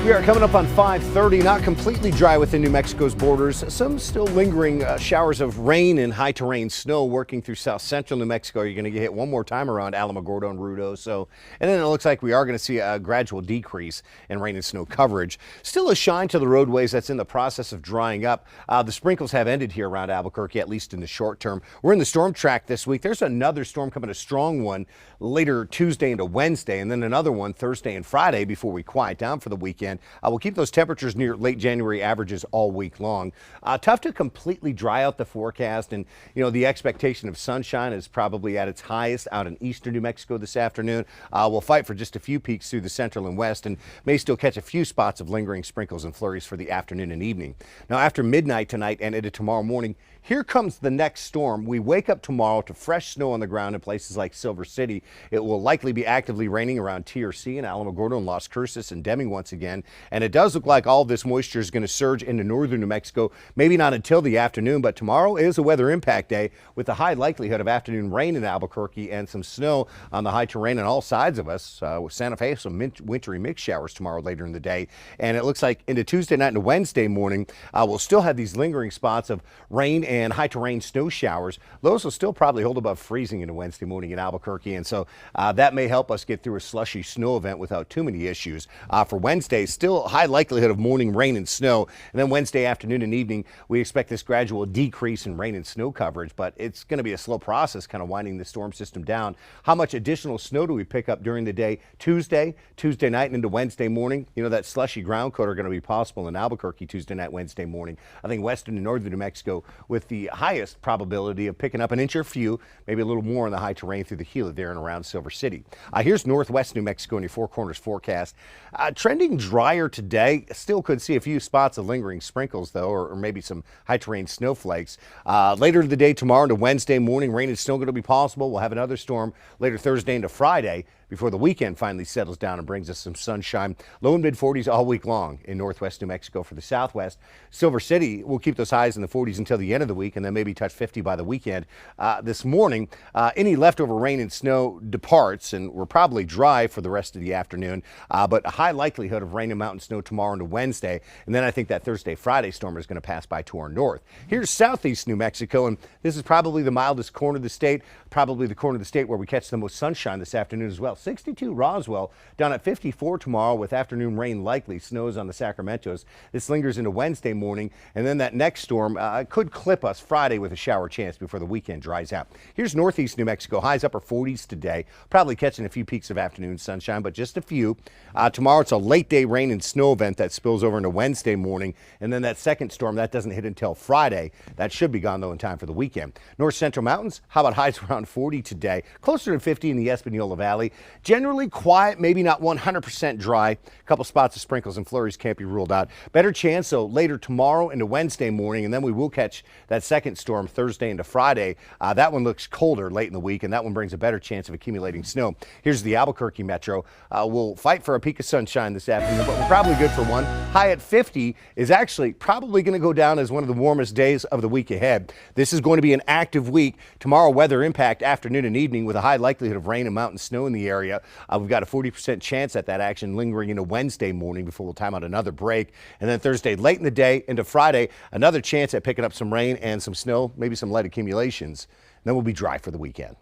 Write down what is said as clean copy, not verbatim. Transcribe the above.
We are coming up on 5:30, not completely dry within New Mexico's borders. Some still lingering showers of rain and high terrain snow working through south central New Mexico. You're going to get hit one more time around Alamogordo and Ruidoso. And then it looks like we are going to see a gradual decrease in rain and snow coverage. Still a shine to the roadways that's in the process of drying up. The sprinkles have ended here around Albuquerque, at least in the short term. We're in the storm track this week. There's another storm coming, a strong one, later Tuesday into Wednesday, and then another one Thursday and Friday before we quiet down for the weekend. We'll keep those temperatures near late January averages all week long. Tough to completely dry out the forecast, and the expectation of sunshine is probably at its highest out in eastern New Mexico this afternoon. We'll fight for just a few peaks through the central and west, and may still catch a few spots of lingering sprinkles and flurries for the afternoon and evening. Now, after midnight tonight and into tomorrow morning, here comes the next storm. We wake up tomorrow to fresh snow on the ground in places like Silver City. It will likely be actively raining around TRC and Alamogordo and Las Cruces and Deming once again. And it does look like all this moisture is going to surge into northern New Mexico, maybe not until the afternoon, but tomorrow is a weather impact day with a high likelihood of afternoon rain in Albuquerque and some snow on the high terrain on all sides of us. With Santa Fe, some wintry mix showers tomorrow later in the day. And it looks like into Tuesday night and Wednesday morning, we'll still have these lingering spots of rain and high terrain snow showers. Lows will still probably hold above freezing into Wednesday morning in Albuquerque, and so that may help us get through a slushy snow event without too many issues. For Wednesday, still high likelihood of morning rain and snow, and then Wednesday afternoon and evening we expect this gradual decrease in rain and snow coverage, but it's going to be a slow process kind of winding the storm system down. How much additional snow do we pick up during the day Tuesday night and into Wednesday morning? That slushy ground coat are going to be possible in Albuquerque Tuesday night, Wednesday morning. I think western and northern New Mexico with the highest probability of picking up an inch or a few, maybe a little more in the high terrain through the Gila there and around Silver City. Here's northwest New Mexico in your Four Corners forecast. Trending drier today. Still could see a few spots of lingering sprinkles though, or maybe some high terrain snowflakes. Later in the day tomorrow into Wednesday morning, rain is still going to be possible. We'll have another storm later Thursday into Friday before the weekend finally settles down and brings us some sunshine. Low and mid 40s all week long in northwest New Mexico. For the southwest, Silver City will keep those highs in the 40s until the end of the week and then maybe touch 50 by the weekend. This morning, any leftover rain and snow departs, and we're probably dry for the rest of the afternoon, but a high likelihood of rain and mountain snow tomorrow into Wednesday. And then I think that Thursday, Friday storm is going to pass by to our north. Here's southeast New Mexico, and this is probably the mildest corner of the state, probably the corner of the state where we catch the most sunshine this afternoon as well. 62 Roswell, down at 54 tomorrow with afternoon rain likely. Snows on the Sacramentos. This lingers into Wednesday morning, and then that next storm could clip us Friday with a shower chance before the weekend dries out. Here's northeast New Mexico. Highs upper 40s today. Probably catching a few peaks of afternoon sunshine, but just a few. Tomorrow it's a late day rain and snow event that spills over into Wednesday morning, and then that second storm, that doesn't hit until Friday. That should be gone though in time for the weekend. North Central Mountains, how about highs around 40 today? Closer to 50 in the Espanola Valley. Generally quiet, maybe not 100% dry. A couple spots of sprinkles and flurries can't be ruled out. Better chance though later tomorrow into Wednesday morning, and then we will catch that second storm Thursday into Friday. That one looks colder late in the week, and that one brings a better chance of accumulating snow. Here's the Albuquerque metro. We'll fight for a peak of sunshine this afternoon, but we're probably good for one. High at 50 is actually probably going to go down as one of the warmest days of the week ahead. This is going to be an active week. Tomorrow, weather impact afternoon and evening with a high likelihood of rain and mountain snow in the area. We've got a 40% chance at that action lingering into Wednesday morning before we'll time out another break. And then Thursday late in the day into Friday, another chance at picking up some rain and some snow, maybe some light accumulations. And then we'll be dry for the weekend.